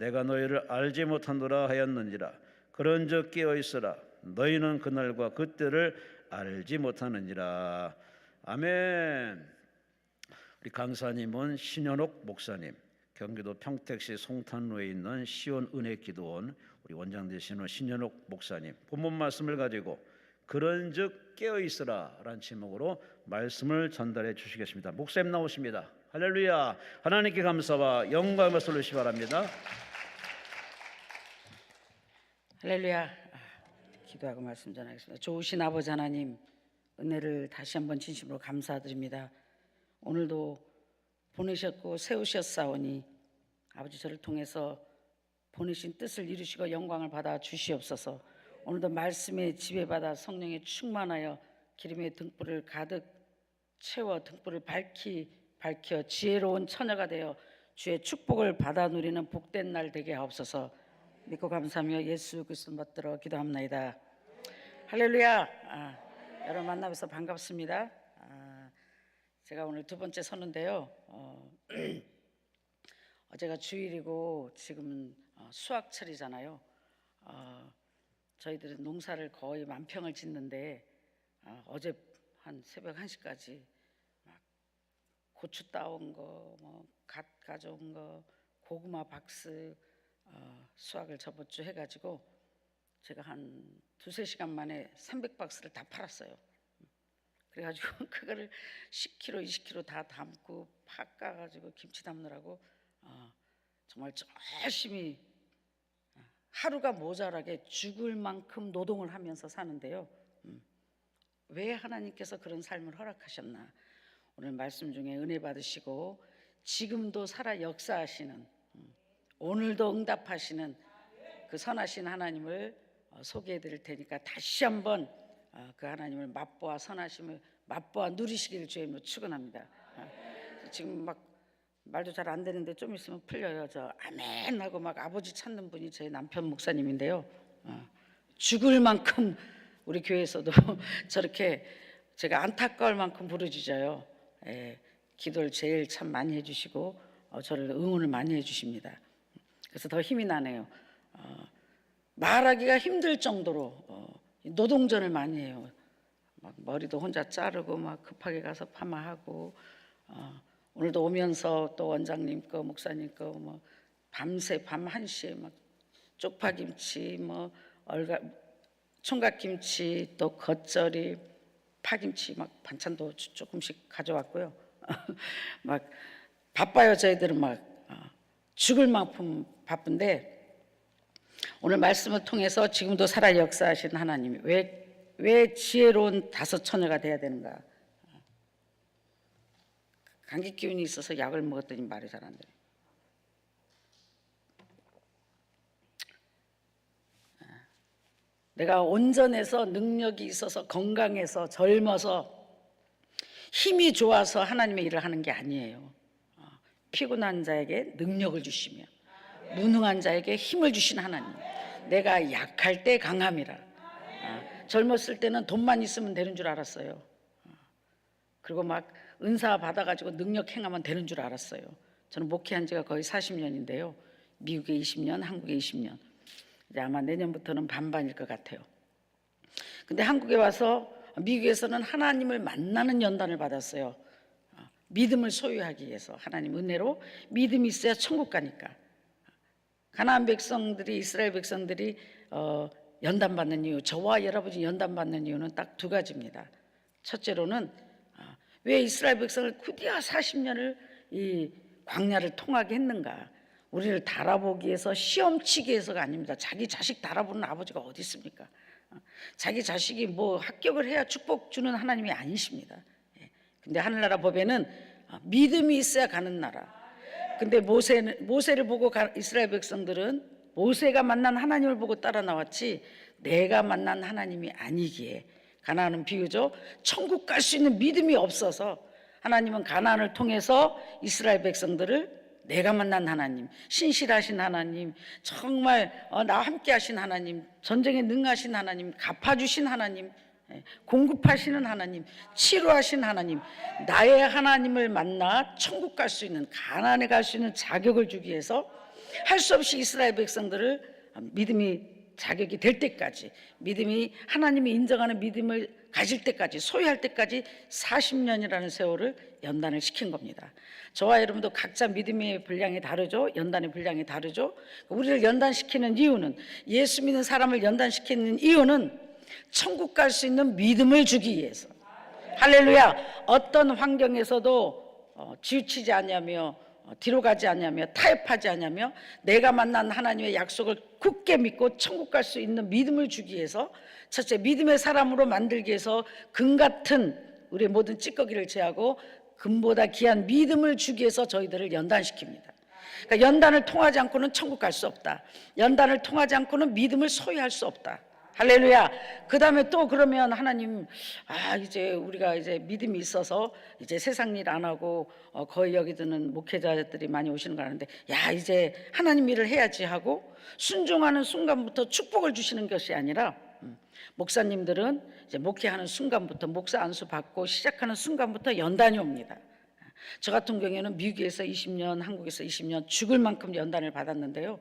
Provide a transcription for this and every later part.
내가 너희를 알지 못하노라 하였느니라. 그런즉 깨어 있으라. 너희는 그날과 그때를 알지 못하느니라. 아멘. 우리 강사님은 신현옥 목사님, 경기도 평택시 송탄로에 있는 시온은혜기도원 우리 원장 되시는 신현옥 목사님, 본문 말씀을 가지고 그런즉 깨어있으라 라는 제목으로 말씀을 전달해 주시겠습니다. 목사님 나오십니다. 할렐루야. 하나님께 감사와 영광을 돌리시기 바랍니다. 할렐루야. 기도하고 말씀 전하겠습니다. 좋으신 아버지 하나님, 은혜를 다시 한번 진심으로 감사드립니다. 오늘도 보내셨고 세우셨사오니 아버지, 저를 통해서 보내신 뜻을 이루시고 영광을 받아 주시옵소서. 오늘도 말씀에 지배받아 성령에 충만하여 기름의 등불을 가득 채워 등불을 밝혀 지혜로운 처녀가 되어 주의 축복을 받아 누리는 복된 날 되게 하옵소서. 믿고 감사하며 예수 그리스도 받들어 기도합나이다. 할렐루야. 여러분 만나서 반갑습니다. 제가 오늘 두 번째 서는데요. 어제가 주일이고 지금은 수확철이잖아요. 저희들은 농사를 거의 만평을 짓는데 어제 한 새벽 1시까지 막 고추 따온 거, 갓 가져온 거, 고구마 박스 수확을 저번 주 해가지고 제가 한 2-3시간 만에 300박스를 다 팔았어요. 그래가지고 그거를 10kg, 20kg 다 담고 팍 까가지고 김치 담느라고 정말 열심히 하루가 모자라게 죽을 만큼 노동을 하면서 사는데요. 왜 하나님께서 그런 삶을 허락하셨나? 오늘 말씀 중에 은혜 받으시고 지금도 살아 역사하시는, 오늘도 응답하시는 그 선하신 하나님을 소개해 드릴 테니까 다시 한번 그 하나님을 맛보아 선하심을 맛보아 누리시기를 주님으로 축원합니다. 지금 막 말도 잘 안 되는데 좀 있으면 풀려요. 저 아멘 하고 막 아버지 찾는 분이 저희 남편 목사님인데요. 죽을 만큼 우리 교회에서도 저렇게 제가 안타까울 만큼 부르짖어요. 기도를 제일 참 많이 해주시고 저를 응원을 많이 해주십니다. 그래서 더 힘이 나네요. 말하기가 힘들 정도로 노동전을 많이 해요. 막 머리도 혼자 자르고 막 급하게 가서 파마하고 오늘도 오면서 또 원장님 거 목사님 거 뭐 밤새 밤 1시에 막 쪽파김치 뭐 총각김치 또 겉절이 파김치 막 반찬도 조금씩 가져왔고요. 막 바빠요. 저희들은 막 죽을 만큼 바쁜데 오늘 말씀을 통해서 지금도 살아 역사하신 하나님이 왜 지혜로운 5 처녀가 돼야 되는가? 감기 기운이 있어서 약을 먹었더니 말이 잘 안 돼요. 내가 온전해서 능력이 있어서 건강해서 젊어서 힘이 좋아서 하나님의 일을 하는 게 아니에요. 피곤한 자에게 능력을 주시며 무능한 자에게 힘을 주신 하나님. 내가 약할 때 강함이라. 젊었을 때는 돈만 있으면 되는 줄 알았어요. 그리고 막 은사 받아가지고 능력 행하면 되는 줄 알았어요. 저는 목회한 지가 거의 40년인데요. 미국에 20년, 한국에 20년. 이제 아마 내년부터는 반반일 것 같아요. 근데 한국에 와서 미국에서는 하나님을 만나는 연단을 받았어요. 믿음을 소유하기 위해서 하나님 은혜로 믿음이 있어야 천국 가니까. 가나안 백성들이 이스라엘 백성들이 연단 받는 이유, 저와 여러분이 연단 받는 이유는 딱 2가지입니다. 첫째로는 왜 이스라엘 백성을 드디어 40년을 이 광야를 통하게 했는가? 우리를 달아보기 위해서 시험치기 위해서가 아닙니다. 자기 자식 달아보는 아버지가 어디 있습니까? 자기 자식이 뭐 합격을 해야 축복 주는 하나님이 아니십니다. 근데 하늘나라 법에는 믿음이 있어야 가는 나라. 근데 모세를 보고 이스라엘 백성들은 모세가 만난 하나님을 보고 따라 나왔지 내가 만난 하나님이 아니기에 가나안은 비유죠. 천국 갈 수 있는 믿음이 없어서 하나님은 가나안을 통해서 이스라엘 백성들을 내가 만난 하나님, 신실하신 하나님, 정말 나와 함께 하신 하나님, 전쟁에 능하신 하나님, 갚아주신 하나님, 공급하시는 하나님, 치료하신 하나님, 나의 하나님을 만나 천국 갈 수 있는, 가나안에 갈 수 있는 자격을 주기 위해서 할 수 없이 이스라엘 백성들을 믿음이 자격이 될 때까지, 믿음이 하나님이 인정하는 믿음을 가질 때까지, 소유할 때까지 40년이라는 세월을 연단을 시킨 겁니다. 저와 여러분도 각자 믿음의 분량이 다르죠. 연단의 분량이 다르죠. 우리를 연단시키는 이유는, 예수 믿는 사람을 연단시키는 이유는 천국 갈 수 있는 믿음을 주기 위해서. 할렐루야. 어떤 환경에서도 지우치지 않냐며, 뒤로 가지 않냐며, 타협하지 않냐며, 내가 만난 하나님의 약속을 굳게 믿고 천국 갈 수 있는 믿음을 주기 위해서, 첫째 믿음의 사람으로 만들기 위해서 금 같은 우리의 모든 찌꺼기를 제하고 금보다 귀한 믿음을 주기 위해서 저희들을 연단시킵니다. 그러니까 연단을 통하지 않고는 천국 갈 수 없다. 연단을 통하지 않고는 믿음을 소유할 수 없다. 할렐루야. 그 다음에 또 그러면 하나님, 이제 우리가 이제 믿음이 있어서 이제 세상 일 안 하고 거의 여기 드는 목회자들이 많이 오시는 거 아는데, 야 이제 하나님 일을 해야지 하고 순종하는 순간부터 축복을 주시는 것이 아니라, 목사님들은 이제 목회하는 순간부터, 목사 안수 받고 시작하는 순간부터 연단이 옵니다. 저 같은 경우에는 미국에서 20년, 한국에서 20년 죽을 만큼 연단을 받았는데요.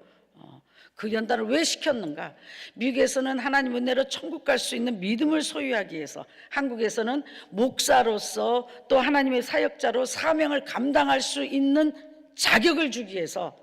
그 연단을 왜 시켰는가? 미국에서는 하나님 은혜로 천국 갈 수 있는 믿음을 소유하기 위해서, 한국에서는 목사로서 또 하나님의 사역자로 사명을 감당할 수 있는 자격을 주기 위해서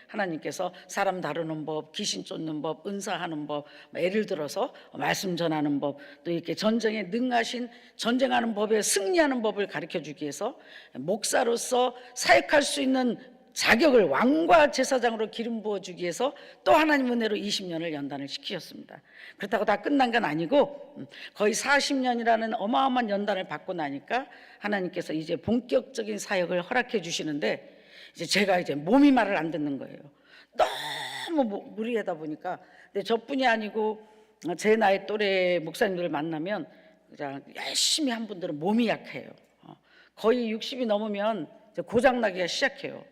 하나님께서 사람 다루는 법, 귀신 쫓는 법, 은사하는 법, 예를 들어서 말씀 전하는 법, 또 이렇게 전쟁에 능하신 전쟁하는 법에 승리하는 법을 가르쳐 주기 위해서 목사로서 사역할 수 있는 자격을 왕과 제사장으로 기름 부어 주기 위해서 또 하나님 은혜로 20년을 연단을 시키셨습니다. 그렇다고 다 끝난 건 아니고 거의 40년이라는 어마어마한 연단을 받고 나니까 하나님께서 이제 본격적인 사역을 허락해 주시는데, 이제 제가 이제 몸이 말을 안 듣는 거예요. 너무 무리하다 보니까. 근데 저뿐이 아니고 제 나이 또래 목사님들을 만나면 그냥 열심히 한 분들은 몸이 약해요. 거의 60이 넘으면 고장나기가 시작해요.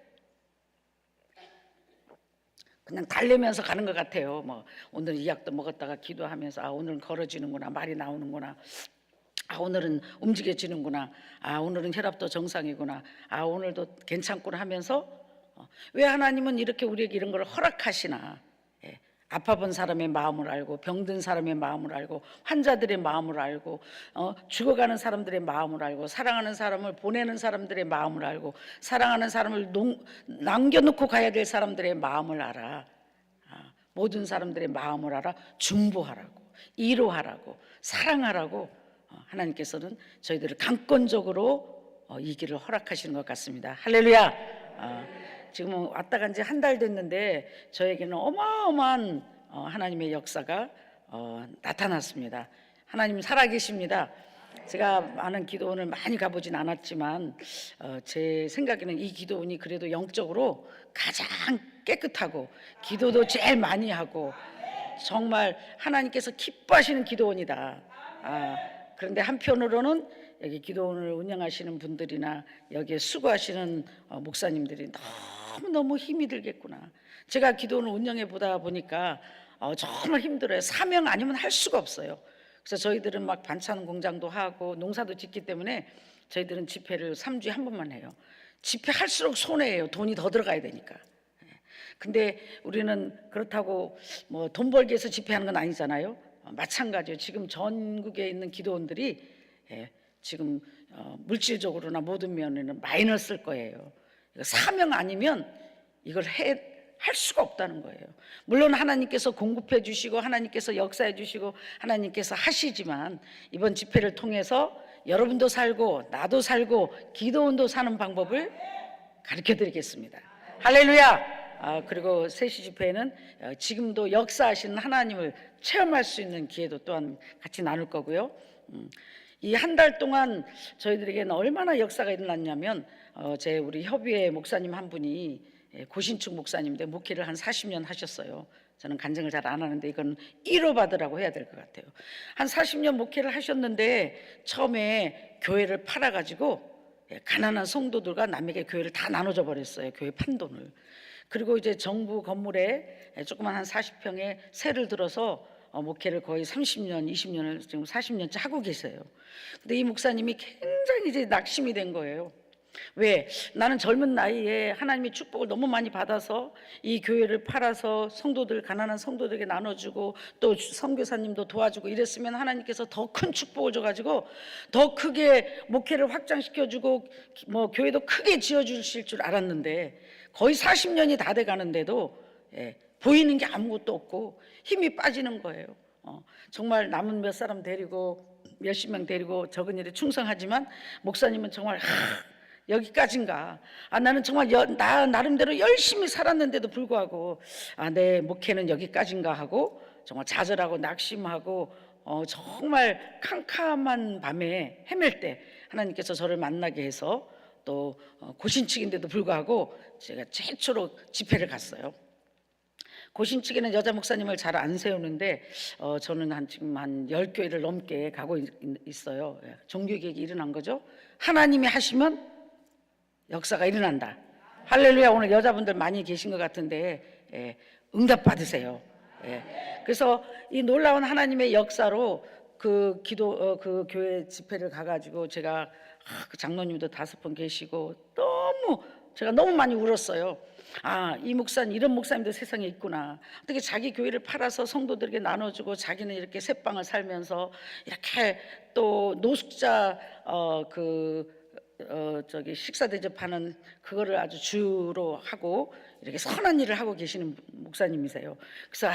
그냥 달래면서 가는 것 같아요. 뭐 오늘 이 약도 먹었다가 기도하면서 오늘은 걸어지는구나, 말이 나오는구나, 오늘은 움직여지는구나, 오늘은 혈압도 정상이구나, 오늘도 괜찮구나 하면서, 왜 하나님은 이렇게 우리에게 이런 걸 허락하시나. 아파 본 사람의 마음을 알고, 병든 사람의 마음을 알고, 환자들의 마음을 알고, 죽어가는 사람들의 마음을 알고, 사랑하는 사람을 보내는 사람들의 마음을 알고, 사랑하는 사람을 남겨놓고 가야 될 사람들의 마음을 알아. 모든 사람들의 마음을 알아 중보하라고, 위로하라고, 사랑하라고 하나님께서는 저희들을 강권적으로 이 길을 허락하시는 것 같습니다. 할렐루야. 지금 왔다 간 지 한 달 됐는데 저에게는 어마어마한 하나님의 역사가 나타났습니다. 하나님 살아계십니다. 제가 많은 기도원을 많이 가보진 않았지만 제 생각에는 이 기도원이 그래도 영적으로 가장 깨끗하고 기도도 제일 많이 하고 정말 하나님께서 기뻐하시는 기도원이다. 그런데 한편으로는 여기 기도원을 운영하시는 분들이나 여기에 수고하시는 목사님들이 너무 힘이 들겠구나. 제가 기도원을 운영해 보다 보니까 정말 힘들어요. 사명 아니면 할 수가 없어요. 그래서 저희들은 막 반찬 공장도 하고 농사도 짓기 때문에 저희들은 집회를 3주에 한 번만 해요. 집회할수록 손해예요. 돈이 더 들어가야 되니까. 근데 우리는 그렇다고 뭐 돈 벌기 위해서 집회하는 건 아니잖아요. 마찬가지예요. 지금 전국에 있는 기도원들이 지금 물질적으로나 모든 면에는 마이너스일 거예요. 사명 아니면 이걸 할 수가 없다는 거예요. 물론 하나님께서 공급해 주시고 하나님께서 역사해 주시고 하나님께서 하시지만, 이번 집회를 통해서 여러분도 살고 나도 살고 기도원도 사는 방법을 가르쳐 드리겠습니다. 할렐루야. 그리고 세시 집회에는 지금도 역사하시는 하나님을 체험할 수 있는 기회도 또한 같이 나눌 거고요. 이 한 달 동안 저희들에게는 얼마나 역사가 일어났냐면, 우리 협의회 목사님 한 분이 고신축 목사님인데 목회를 한 40년 하셨어요. 저는 간증을 잘 안 하는데 이건 1호 받으라고 해야 될 것 같아요. 한 40년 목회를 하셨는데 처음에 교회를 팔아가지고 가난한 성도들과 남에게 교회를 다 나눠줘 버렸어요. 교회 판돈을. 그리고 이제 정부 건물에 조그만 한 40평에 세를 들어서 목회를 거의 30년, 20년을 지금 40년째 하고 계세요. 근데 이 목사님이 굉장히 이제 낙심이 된 거예요. 왜? 나는 젊은 나이에 하나님의 축복을 너무 많이 받아서 이 교회를 팔아서 성도들, 가난한 성도들에게 나눠주고 또 선교사님도 도와주고 이랬으면 하나님께서 더 큰 축복을 줘가지고 더 크게 목회를 확장시켜주고 뭐 교회도 크게 지어주실 줄 알았는데 거의 40년이 다 돼가는데도 보이는 게 아무것도 없고 힘이 빠지는 거예요. 정말 남은 몇 사람 데리고 몇십 명 데리고 적은 일에 충성하지만 목사님은 정말 여기까지인가? 나는 정말 나 나름대로 열심히 살았는데도 불구하고 내 목회는 여기까지인가 하고 정말 좌절하고 낙심하고 정말 캄캄한 밤에 헤맬 때 하나님께서 저를 만나게 해서 또 고신축인데도 불구하고 제가 최초로 집회를 갔어요. 고신축에는 여자 목사님을 잘 안 세우는데 저는 지금 한 10교회를 넘게 가고 있어요. 종교개혁이 일어난 거죠. 하나님이 하시면 역사가 일어난다. 할렐루야. 오늘 여자분들 많이 계신 것 같은데 응답 받으세요. 그래서 이 놀라운 하나님의 역사로 그 교회 집회를 가가지고 제가 그 장로님도 5분 계시고 제가 너무 많이 울었어요. 이 목사님, 이런 목사님도 세상에 있구나. 어떻게 자기 교회를 팔아서 성도들에게 나눠주고 자기는 이렇게 새빵을 살면서 이렇게 또 노숙자 식사 대접하는 그거를 아주 주로 하고 이렇게 선한 일을 하고 계시는 목사님이세요. 그래서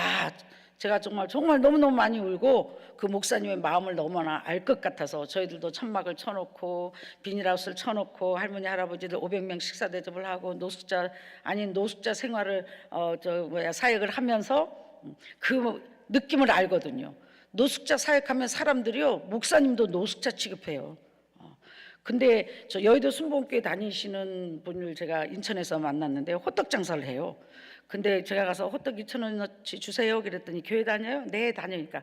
제가 정말 너무너무 많이 울고 그 목사님의 마음을 너무나 알 것 같아서 저희들도 천막을 쳐놓고 비닐하우스를 쳐놓고 할머니 할아버지들 500명 식사 대접을 하고 노숙자 생활을 사역을 하면서 그 느낌을 알거든요. 노숙자 사역하면 사람들이요 목사님도 노숙자 취급해요. 근데 저 여의도 순복음교회 다니시는 분을 제가 인천에서 만났는데 호떡 장사를 해요. 근데 제가 가서 호떡 2,000원어치 주세요 그랬더니 교회 다녀요? 네 다녀니까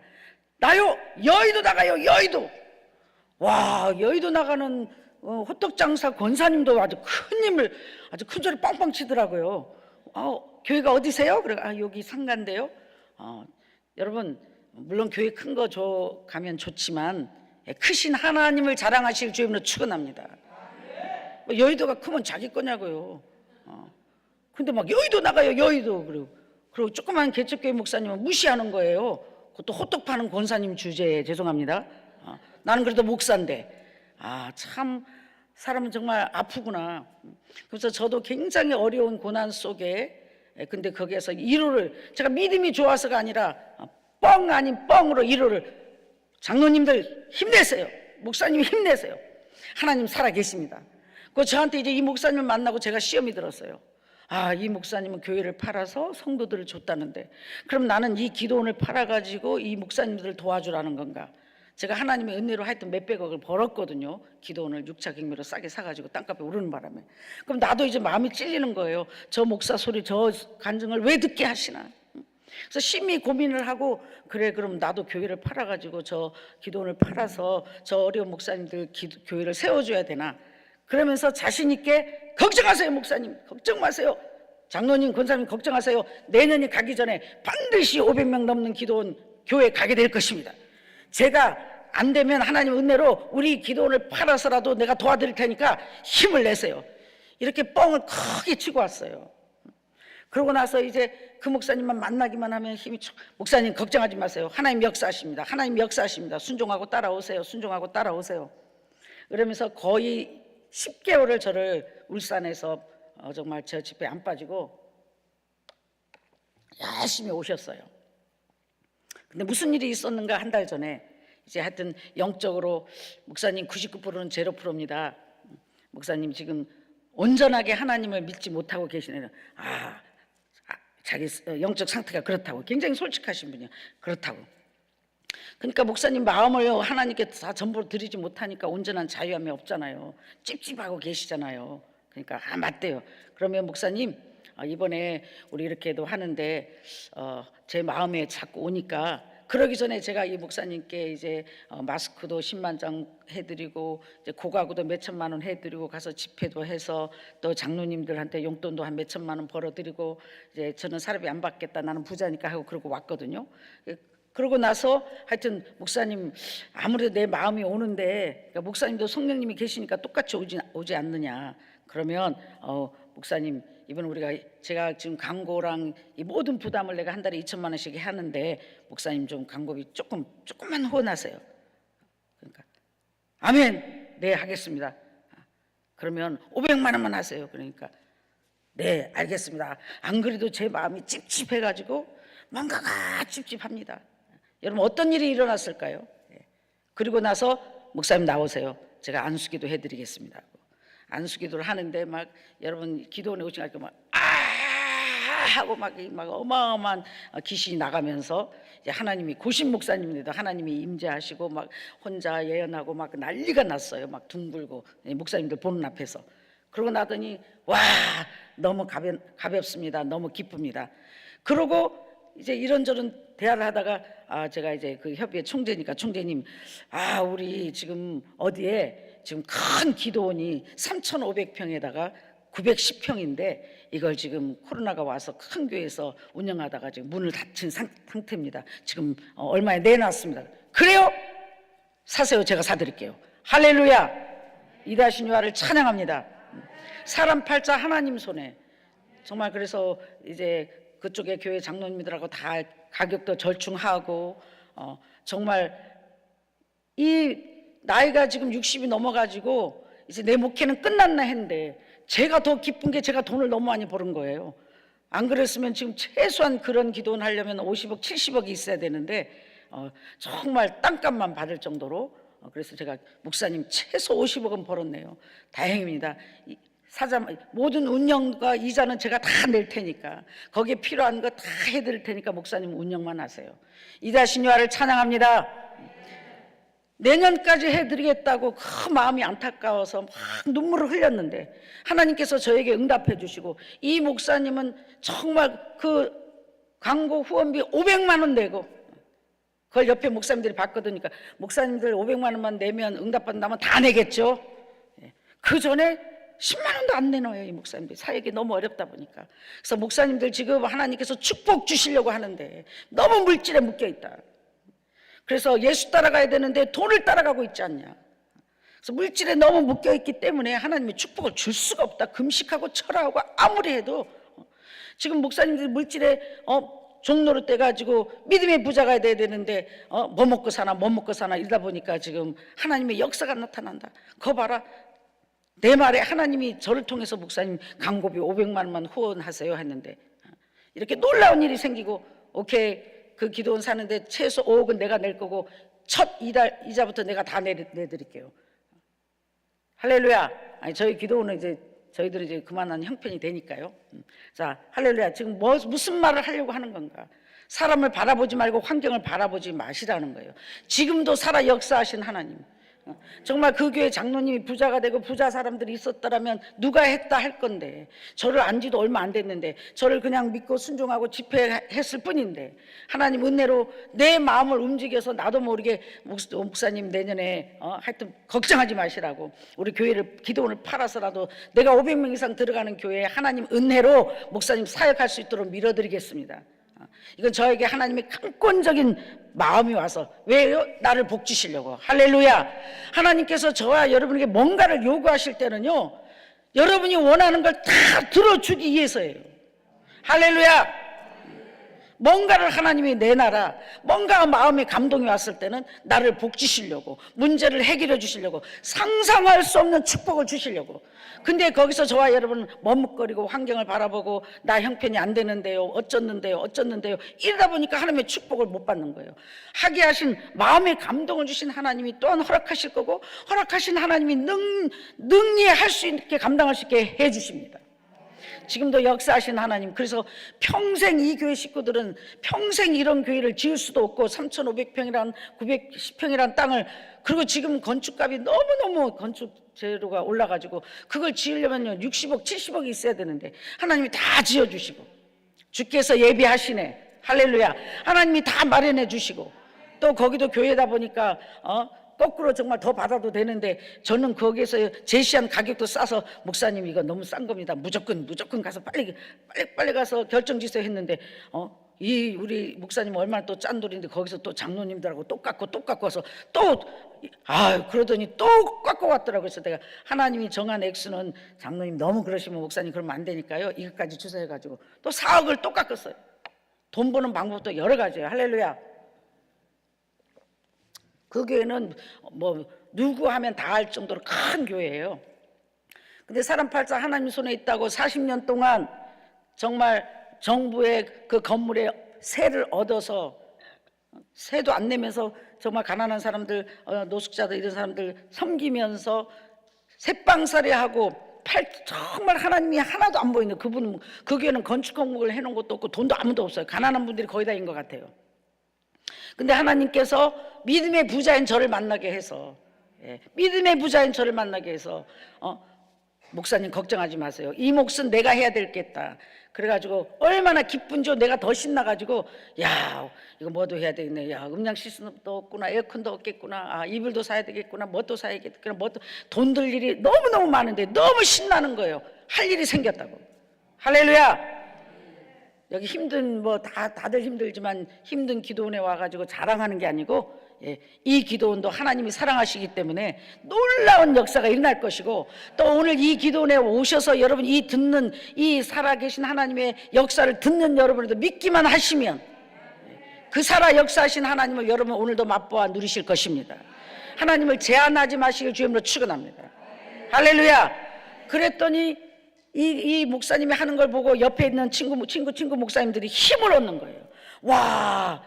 나요 여의도 나가요 여의도. 와 여의도 나가는 호떡 장사 권사님도 아주 큰 소리 빵빵 치더라고요. 교회가 어디세요? 그래 여기 상가인데요. 여러분 물론 교회 큰 거 가면 좋지만 크신 하나님을 자랑하실 주님으로 축원합니다. 여의도가 크면 자기 거냐고요. 근데 막 여의도 나가요 여의도. 그리고 조그만 개척교회 목사님은 무시하는 거예요. 그것도 호떡 파는 권사님 주제에 죄송합니다. 나는 그래도 목사인데 참 사람은 정말 아프구나. 그래서 저도 굉장히 어려운 고난 속에 근데 거기에서 위로를 제가 믿음이 좋아서가 아니라 뻥 아닌 뻥으로 위로를 장로님들 힘내세요. 목사님 힘내세요. 하나님 살아계십니다. 저한테 이제 이 목사님을 만나고 제가 시험이 들었어요. 이 목사님은 교회를 팔아서 성도들을 줬다는데 그럼 나는 이 기도원을 팔아가지고 이 목사님들을 도와주라는 건가? 제가 하나님의 은혜로 하여튼 몇백억을 벌었거든요. 기도원을 6차 경매로 싸게 사가지고 땅값에 오르는 바람에. 그럼 나도 이제 마음이 찔리는 거예요. 저 목사 소리 저 간증을 왜 듣게 하시나? 그래서 심히 고민을 하고 그럼 나도 교회를 팔아가지고 저 기도원을 팔아서 저 어려운 목사님들 교회를 세워줘야 되나? 그러면서 자신 있게 걱정하세요 목사님 걱정 마세요. 장로님 권사님 걱정하세요. 내년이 가기 전에 반드시 500명 넘는 기도원 교회 가게 될 것입니다. 제가 안 되면 하나님 은혜로 우리 기도원을 팔아서라도 내가 도와드릴 테니까 힘을 내세요. 이렇게 뻥을 크게 치고 왔어요. 그러고 나서 이제 그 목사님만 만나기만 하면 힘이 목사님 걱정하지 마세요. 하나님 역사하십니다. 하나님 역사하십니다. 순종하고 따라오세요. 순종하고 따라오세요. 그러면서 거의 10개월을 저를 울산에서 정말 저 집에 안 빠지고 열심히 오셨어요. 근데 무슨 일이 있었는가 한 달 전에 이제 하여튼 영적으로 목사님 99%는 0%입니다. 목사님 지금 온전하게 하나님을 믿지 못하고 계시네요. 자기 영적 상태가 그렇다고 굉장히 솔직하신 분이에요. 그렇다고. 그러니까 목사님 마음을 하나님께 다 전부 드리지 못하니까 온전한 자유함이 없잖아요. 찝찝하고 계시잖아요. 그러니까 맞대요. 그러면 목사님 이번에 우리 이렇게도 하는데 제 마음에 자꾸 오니까 그러기 전에 제가 이 목사님께 이제 마스크도 10만 장 해드리고 이제 고가구도 몇 천만 원 해드리고 가서 집회도 해서 또 장로님들한테 용돈도 한 몇 천만 원 벌어드리고 이제 저는 사람이 안 받겠다 나는 부자니까 하고 그러고 왔거든요. 그러고 나서 하여튼 목사님 아무래도 내 마음이 오는데, 그러니까 목사님도 성령님이 계시니까 똑같이 오지 않느냐. 그러면 목사님 이번 제가 지금 광고랑 이 모든 부담을 내가 한 달에 2천만 원씩 하는데 목사님 좀 광고비 조금만 후원하세요. 그러니까 아멘, 네 하겠습니다. 그러면 500만 원만 하세요. 그러니까 네 알겠습니다. 안 그래도 제 마음이 찝찝해가지고 뭔가가 찝찝합니다. 여러분 어떤 일이 일어났을까요? 그리고 나서 목사님 나오세요. 제가 안수기도 해드리겠습니다. 안수기도를 하는데 막 여러분 기도원에 오시니까 막 하고 막 어마어마한 귀신이 나가면서 이제 하나님이 고신 목사님인데도 하나님이 임재하시고 막 혼자 예언하고 막 난리가 났어요. 막 둥글고 목사님들 보는 앞에서. 그러고 나더니 와 너무 가볍습니다. 너무 기쁩니다. 그러고 이제 이런저런 대화를 하다가 제가 이제 그 협의회 총재니까 총재님 우리 지금 어디에 지금 큰 기도원이 3,500평에다가 910평인데 이걸 지금 코로나가 와서 큰 교회에서 운영하다가 지금 문을 닫힌 상태입니다. 지금 얼마에 내놨습니다. 그래요? 사세요. 제가 사드릴게요. 할렐루야. 이다시니와를 찬양합니다. 사람 팔자 하나님 손에. 정말 그래서 이제 그쪽에 교회 장로님들하고 다 가격도 절충하고 정말 이 나이가 지금 60이 넘어가지고 이제 내 목회는 끝났나 했는데 제가 더 기쁜 게 제가 돈을 너무 많이 버는 거예요. 안 그랬으면 지금 최소한 그런 기도원 하려면 50억 70억이 있어야 되는데 정말 땅값만 받을 정도로 그래서 제가 목사님 최소 50억은 벌었네요. 다행입니다. 모든 운영과 이자는 제가 다 낼 테니까 거기에 필요한 거 다 해드릴 테니까 목사님 운영만 하세요. 이다시니와를 찬양합니다. 내년까지 해드리겠다고 그 마음이 안타까워서 막 눈물을 흘렸는데 하나님께서 저에게 응답해 주시고 이 목사님은 정말 그 광고 후원비 500만 원 내고 그걸 옆에 목사님들이 봤거든요. 목사님들 500만 원만 내면 응답받는다면 다 내겠죠. 그 전에 10만 원도 안 내놔요. 이 목사님들 사역이 너무 어렵다 보니까. 그래서 목사님들 지금 하나님께서 축복 주시려고 하는데 너무 물질에 묶여있다. 그래서 예수 따라가야 되는데 돈을 따라가고 있지 않냐. 그래서 물질에 너무 묶여있기 때문에 하나님이 축복을 줄 수가 없다. 금식하고 철하고 아무리 해도 지금 목사님들이 물질에 종로로 떼가지고 믿음의 부자가 돼야 되는데 뭐 먹고 사나 이러다 보니까 지금 하나님의 역사가 나타난다. 거 봐라. 내 말에 하나님이 저를 통해서 목사님 광고비 500만 원만 후원하세요 했는데 이렇게 놀라운 일이 생기고 오케이 그 기도원 사는데 최소 5억은 내가 낼 거고 첫 이자부터 내가 다 내드릴게요. 할렐루야. 저희 기도원은 이제 저희들은 이제 그만한 형편이 되니까요. 자, 할렐루야. 지금 무슨 말을 하려고 하는 건가? 사람을 바라보지 말고 환경을 바라보지 마시라는 거예요. 지금도 살아 역사하신 하나님. 정말 그 교회 장로님이 부자가 되고 부자 사람들이 있었더라면 누가 했다 할 건데 저를 안지도 얼마 안 됐는데 저를 그냥 믿고 순종하고 집회했을 뿐인데 하나님 은혜로 내 마음을 움직여서 나도 모르게 목사님 내년에 하여튼 걱정하지 마시라고 우리 교회를 기도원을 팔아서라도 내가 500명 이상 들어가는 교회에 하나님 은혜로 목사님 사역할 수 있도록 밀어드리겠습니다. 이건 저에게 하나님의 강권적인 마음이 와서 왜요? 나를 복 주시려고. 할렐루야. 하나님께서 저와 여러분에게 뭔가를 요구하실 때는요 여러분이 원하는 걸 다 들어주기 위해서예요. 할렐루야. 뭔가를 하나님이 내놔라. 뭔가 마음에 감동이 왔을 때는 나를 복 주시려고 문제를 해결해 주시려고 상상할 수 없는 축복을 주시려고. 근데 거기서 저와 여러분은 머뭇거리고 환경을 바라보고 나 형편이 안 되는데요 어쩌는데요 이러다 보니까 하나님의 축복을 못 받는 거예요. 하게 하신 마음에 감동을 주신 하나님이 또한 허락하실 거고 허락하신 하나님이 능히 할 수 있게 감당할 수 있게 해 주십니다. 지금도 역사하신 하나님. 그래서 평생 이 교회 식구들은 평생 이런 교회를 지을 수도 없고 3,500평이란 910평이란 땅을 그리고 지금 건축값이 너무너무 건축 재료가 올라가지고 그걸 지으려면요 60억 70억이 있어야 되는데 하나님이 다 지어주시고 주께서 예비하시네. 할렐루야. 하나님이 다 마련해 주시고 또 거기도 교회다 보니까 거꾸로 정말 더 받아도 되는데 저는 거기에서 제시한 가격도 싸서 목사님 이거 너무 싼 겁니다. 무조건 가서 빨리 가서 결정 지서 했는데 이 우리 목사님 얼마나 또 짠돌인데 거기서 또 장로님들하고 또 깎고 와서 또 그러더니 또 깎고 왔더라고요. 그래서 내가 하나님이 정한 액수는 장로님 너무 그러시면 목사님 그러면 안 되니까요. 이것까지 주세요 해가지고 또 4억을 또 깎았어요. 돈 버는 방법도 여러 가지예요. 할렐루야. 그 교회는 뭐 누구 하면 다 할 정도로 큰 교회예요. 근데 사람 팔자 하나님 손에 있다고 40년 동안 정말 정부의 그 건물에 세를 얻어서 세도 안 내면서 정말 가난한 사람들, 노숙자들 이런 사람들 섬기면서 새빵살이하고 정말 하나님이 하나도 안 보이는 그분은 그 교회는 건축 공목을 해놓은 것도 없고 돈도 아무도 없어요. 가난한 분들이 거의 다인 것 같아요. 근데 하나님께서 믿음의 부자인 저를 만나게 해서 믿음의 부자인 저를 만나게 해서 목사님 걱정하지 마세요. 이 몫은 내가 해야 될 게 있다. 그래가지고 얼마나 기쁜지 내가 더 신나가지고 야 이거 뭐도 해야 되겠네. 야 음량 시스템도 없구나. 에어컨도 없겠구나. 이불도 사야 되겠구나. 뭣도 사야겠구나. 뭣도 돈 들 일이 너무너무 많은데 너무 신나는 거예요. 할 일이 생겼다고. 할렐루야. 여기 힘든 다들 힘들지만 힘든 기도원에 와가지고 자랑하는 게 아니고 이 기도원도 하나님이 사랑하시기 때문에 놀라운 역사가 일어날 것이고 또 오늘 이 기도원에 오셔서 여러분 이 살아계신 하나님의 역사를 듣는 여러분들도 믿기만 하시면 그 살아 역사하신 하나님을 여러분 오늘도 맛보아 누리실 것입니다. 하나님을 제한하지 마시길 주님으로 축원합니다. 할렐루야. 그랬더니 이 목사님이 하는 걸 보고 옆에 있는 친구 목사님들이 힘을 얻는 거예요. 와,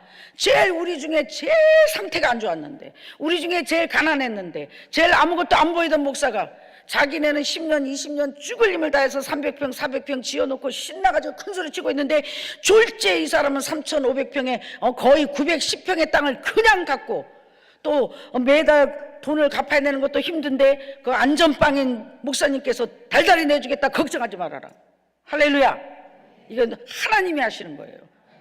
우리 중에 제일 상태가 안 좋았는데, 우리 중에 제일 가난했는데, 제일 아무것도 안 보이던 목사가 자기네는 10년, 20년 죽을 힘을 다해서 300평, 400평 지어놓고 신나가지고 큰 소리 치고 있는데 졸제 이 사람은 3,500평에 거의 910평의 땅을 그냥 갖고 또 매달 돈을 갚아야 되는 것도 힘든데 그 안전빵인 목사님께서 달달이 내주겠다 걱정하지 말아라. 할렐루야. 이건 하나님이 하시는 거예요.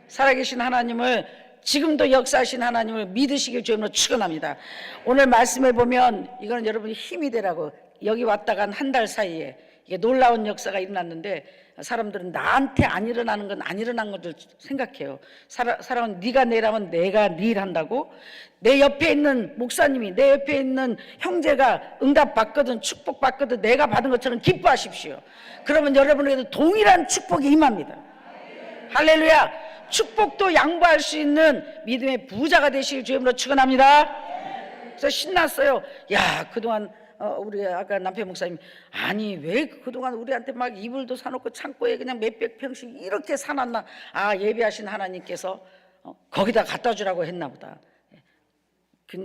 살아계신 하나님을 지금도 역사하신 하나님을 믿으시길 주님으로 축원합니다. 오늘 말씀을 보면 이거는 여러분이 힘이 되라고 여기 왔다간 한 달 사이에 이게 놀라운 역사가 일어났는데 사람들은 나한테 안 일어나는 건 안 일어난 것들 생각해요. 사람은 네가 내라면 내가 네 일 한다고. 내 옆에 있는 목사님이 내 옆에 있는 형제가 응답받거든 축복받거든 내가 받은 것처럼 기뻐하십시오. 그러면 여러분에게도 동일한 축복이 임합니다. 할렐루야. 축복도 양보할 수 있는 믿음의 부자가 되실 주님으로 축원합니다. 그래서 신났어요. 야, 그동안 우리 아까 남편 목사님 아니 왜 그동안 우리한테 막 이불도 사놓고 창고에 그냥 몇백 평씩 이렇게 사놨나. 예배하신 하나님께서 거기다 갖다 주라고 했나 보다.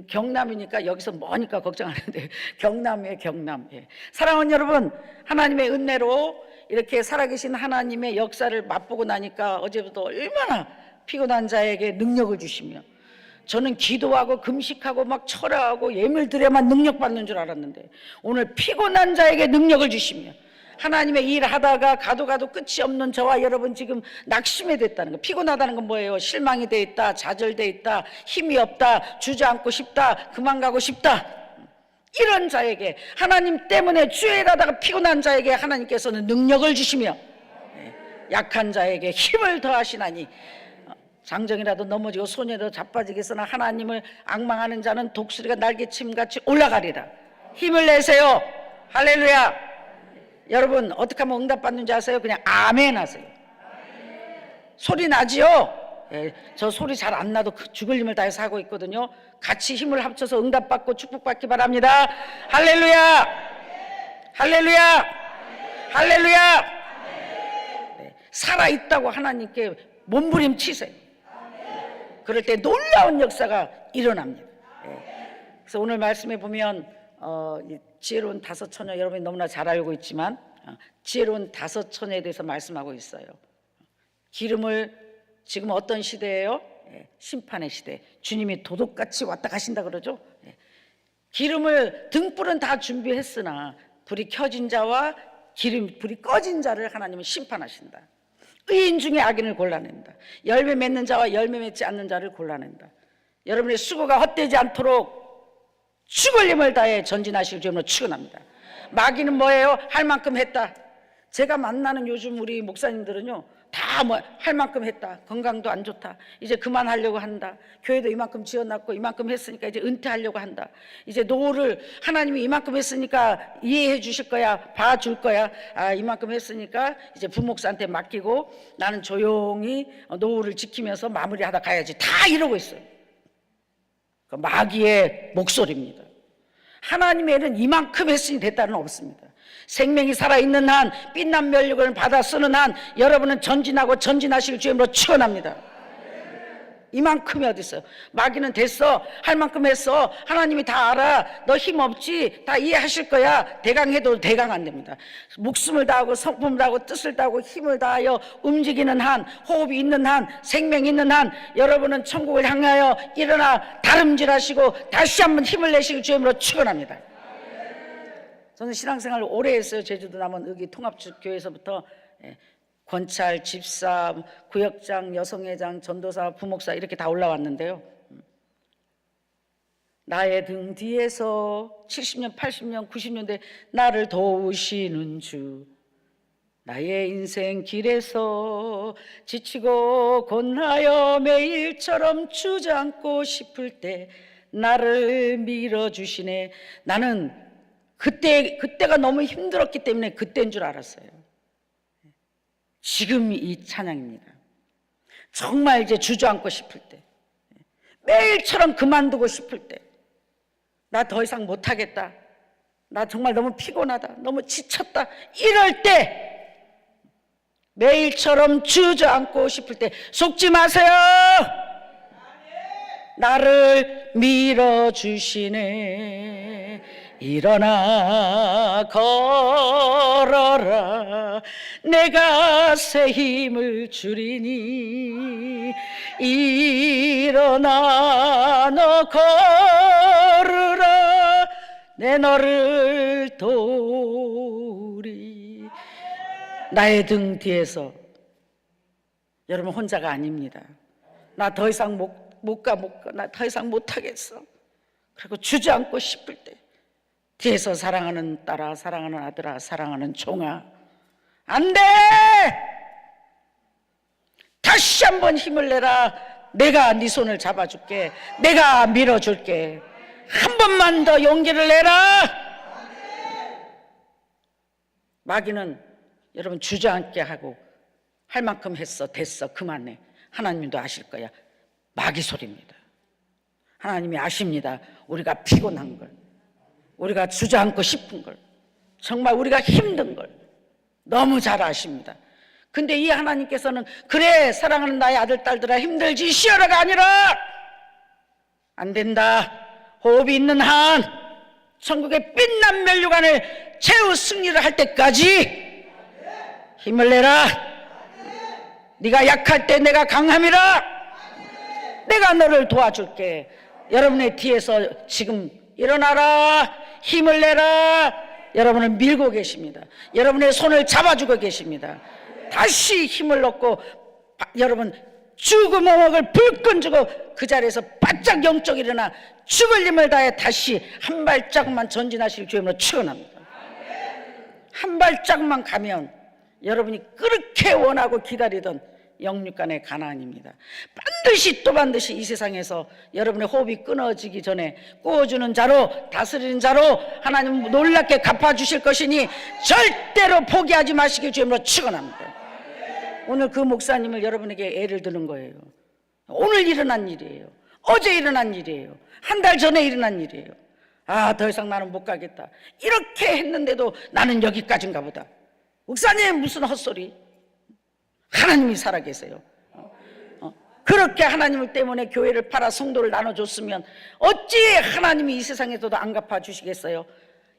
경남이니까 여기서 머니까 걱정 안 해도 돼요. 경남이에요, 경남. 사랑하는 여러분, 하나님의 은혜로 이렇게 살아계신 하나님의 역사를 맛보고 나니까 어제부터 얼마나 피곤한 자에게 능력을 주시며 저는 기도하고 금식하고 막 철야하고 예물 드려야만 능력 받는 줄 알았는데 오늘 피곤한 자에게 능력을 주시며 하나님의 일 하다가 가도 끝이 없는 저와 여러분 지금 낙심이 됐다는 거. 피곤하다는 건 뭐예요? 실망이 돼 있다, 좌절돼 있다, 힘이 없다, 주저앉고 싶다, 그만 가고 싶다. 이런 자에게 하나님 때문에 주의 일 하다가 피곤한 자에게 하나님께서는 능력을 주시며 약한 자에게 힘을 더하시나니 장정이라도 넘어지고 손에도 자빠지겠으나 하나님을 앙망하는 자는 독수리가 날개침같이 올라가리라. 힘을 내세요. 할렐루야. 여러분 어떻게 하면 응답받는지 아세요? 그냥 아멘 하세요. 소리 나지요? 저 소리 잘 안 나도 죽을 힘을 다해서 하고 있거든요. 같이 힘을 합쳐서 응답받고 축복받기 바랍니다. 할렐루야. 할렐루야. 할렐루야. 살아있다고 하나님께 몸부림치세요. 그럴 때 놀라운 역사가 일어납니다. 그래서 오늘 말씀에 보면 지혜로운 다섯 처녀 여러분이 너무나 잘 알고 있지만 지혜로운 다섯 처녀에 대해서 말씀하고 있어요. 기름을 지금 어떤 시대예요? 심판의 시대. 주님이 도둑같이 왔다 가신다 그러죠. 기름을 등불은 다 준비했으나 불이 켜진 자와 불이 꺼진 자를 하나님은 심판하신다. 의인 중에 악인을 골라낸다. 열매 맺는 자와 열매 맺지 않는 자를 골라낸다. 여러분의 수고가 헛되지 않도록 죽을 힘을 다해 전진하실 주님으로 축원합니다. 마귀는 뭐예요? 할 만큼 했다. 제가 만나는 요즘 우리 목사님들은요 다 뭐 할 만큼 했다. 건강도 안 좋다. 이제 그만하려고 한다. 교회도 이만큼 지어놨고 이만큼 했으니까 이제 은퇴하려고 한다. 이제 노후를 하나님이 이만큼 했으니까 이해해 주실 거야. 봐줄 거야. 아, 이만큼 했으니까 이제 부목사한테 맡기고 나는 조용히 노후를 지키면서 마무리하다 가야지. 다 이러고 있어요. 그 마귀의 목소리입니다. 하나님의 일은 이만큼 했으니 됐다는 없습니다. 생명이 살아있는 한, 빛난 면류관을 받아 쓰는 한 여러분은 전진하고 전진하실 주임으로 축원합니다. 이만큼이 어디 있어요? 마귀는 됐어, 할 만큼 했어, 하나님이 다 알아, 너 힘 없지, 다 이해하실 거야. 대강해도 대강 안 됩니다. 목숨을 다하고 성품을 다하고 뜻을 다하고 힘을 다하여 움직이는 한, 호흡이 있는 한, 생명이 있는 한 여러분은 천국을 향하여 일어나 다름질하시고 다시 한번 힘을 내실 주임으로 축원합니다. 저는 신앙생활을 오래 했어요. 제주도 남원 의기 통합교회에서부터 권찰, 집사, 구역장, 여성회장, 전도사, 부목사 이렇게 다 올라왔는데요. 나의 등 뒤에서 70년, 80년, 90년대 나를 도우시는 주, 나의 인생 길에서 지치고 곤하여 매일처럼 주저앉고 싶을 때 나를 밀어주시네. 나는 그때가 너무 힘들었기 때문에 그때인 줄 알았어요. 지금 이 찬양입니다. 정말 이제 주저앉고 싶을 때, 매일처럼 그만두고 싶을 때, 나 더 이상 못하겠다, 나 정말 너무 피곤하다, 너무 지쳤다, 이럴 때, 매일처럼 주저앉고 싶을 때 속지 마세요. 나를 밀어주시네. 일어나 걸어라, 내가 새 힘을 주리니. 일어나 너 걸으라, 내 너를 도우리. 나의 등 뒤에서 여러분 혼자가 아닙니다. 나 더 이상 못 가, 나 더 이상 못하겠어. 그리고 주저앉고 싶을 때 뒤에서 사랑하는 딸아, 사랑하는 아들아, 사랑하는 종아, 안 돼! 다시 한번 힘을 내라. 내가 네 손을 잡아줄게. 내가 밀어줄게. 한 번만 더 용기를 내라. 마귀는 여러분 주저앉게 하고 할 만큼 했어, 됐어, 그만해. 하나님도 아실 거야. 마귀 소리입니다. 하나님이 아십니다. 우리가 피곤한 걸, 우리가 주저앉고 싶은 걸, 정말 우리가 힘든 걸 너무 잘 아십니다. 근데 이 하나님께서는 그래 사랑하는 나의 아들 딸들아 힘들지 쉬어라가 아니라 안 된다. 호흡이 있는 한 천국의 빛난 면류관을 최후 승리를 할 때까지 힘을 내라. 네가 약할 때 내가 강함이라. 내가 너를 도와줄게. 여러분의 뒤에서 지금 일어나라, 힘을 내라. 여러분을 밀고 계십니다. 여러분의 손을 잡아주고 계십니다. 다시 힘을 얻고 여러분 죽음 어목을 불끈 주고 그 자리에서 바짝 영적 일어나 죽을 힘을 다해 다시 한 발짝만 전진하실 주임으로 축원합니다. 한 발짝만 가면 여러분이 그렇게 원하고 기다리던 영육간의 가나안입니다. 반드시 또 반드시 이 세상에서 여러분의 호흡이 끊어지기 전에 구워주는 자로 다스리는 자로 하나님 놀랍게 갚아주실 것이니 절대로 포기하지 마시길 주임으로 축원합니다. 오늘 그 목사님을 여러분에게 예를 드는 거예요. 오늘 일어난 일이에요. 어제 일어난 일이에요. 한 달 전에 일어난 일이에요. 아, 더 이상 나는 못 가겠다. 이렇게 했는데도 나는 여기까지인가 보다. 목사님 무슨 헛소리. 하나님이 살아계세요. 그렇게 하나님을 때문에 교회를 팔아 성도를 나눠줬으면 어찌 하나님이 이 세상에서도 안 갚아주시겠어요?